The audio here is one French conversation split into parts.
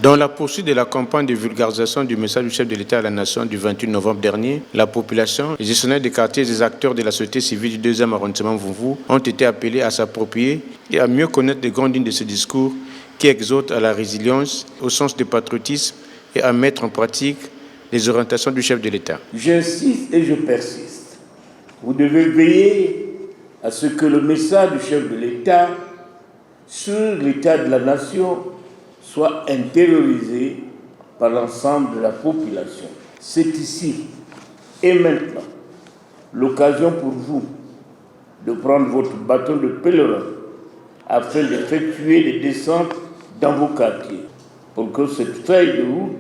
Dans la poursuite de la campagne de vulgarisation du message du chef de l'État à la Nation du 28 novembre dernier, la population, les gestionnaires des quartiers et les acteurs de la société civile du 2e arrondissement Mvoumvou ont été appelés à s'approprier et à mieux connaître les grandes lignes de ce discours qui exhorte à la résilience, au sens du patriotisme et à mettre en pratique les orientations du chef de l'État. J'insiste et je persiste. Vous devez veiller à ce que le message du chef de l'État sur l'état de la nation soit intériorisé par l'ensemble de la population. C'est ici et maintenant l'occasion pour vous de prendre votre bâton de pèlerin afin d'effectuer les descentes dans vos quartiers pour que cette feuille de route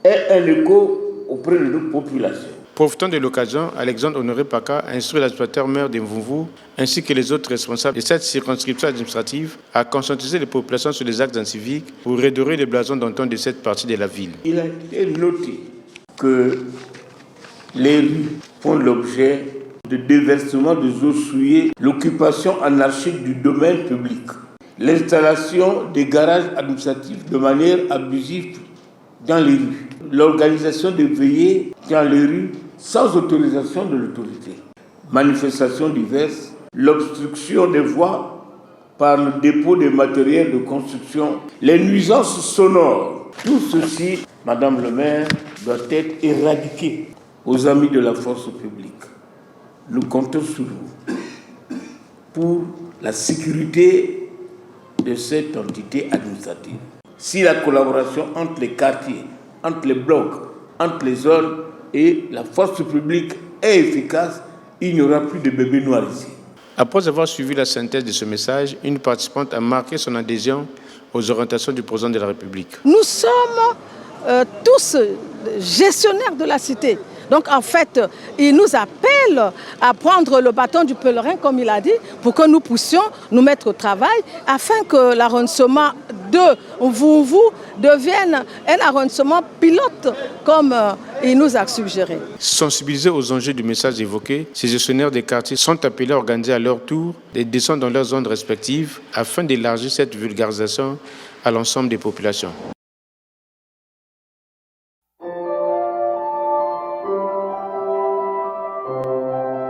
ait un écho auprès de nos populations. Profitant de l'occasion, Alexandre Honoré Paka a instruit l'administrateur maire de Mvoumvou ainsi que les autres responsables de cette circonscription administrative à conscientiser les populations sur les actes inciviques pour redorer les blasons d'antan de cette partie de la ville. Il a été noté que les rues font l'objet de déversement des eaux souillées, l'occupation anarchique du domaine public, l'installation des garages administratifs de manière abusive dans les rues, l'organisation de veillées dans les rues sans autorisation de l'autorité, manifestations diverses, l'obstruction des voies par le dépôt des matériels de construction, les nuisances sonores. Tout ceci, Madame le maire, doit être éradiqué. Aux amis de la force publique, nous comptons sur vous pour la sécurité de cette entité administrative. Si la collaboration entre les quartiers, entre les blocs, entre les zones et la force publique est efficace, il n'y aura plus de bébés noirs ici. Après avoir suivi la synthèse de ce message, une participante a marqué son adhésion aux orientations du président de la République. Nous sommes tous gestionnaires de la cité. Donc en fait, il nous appelle à prendre le bâton du pèlerin, comme il a dit, pour que nous puissions nous mettre au travail, afin que l'arrondissement de Mvoumvou devienne un arrondissement pilote, comme il nous a suggéré. Sensibilisés aux enjeux du message évoqué, ces gestionnaires des quartiers sont appelés à organiser à leur tour des descentes dans leurs zones respectives, afin d'élargir cette vulgarisation à l'ensemble des populations.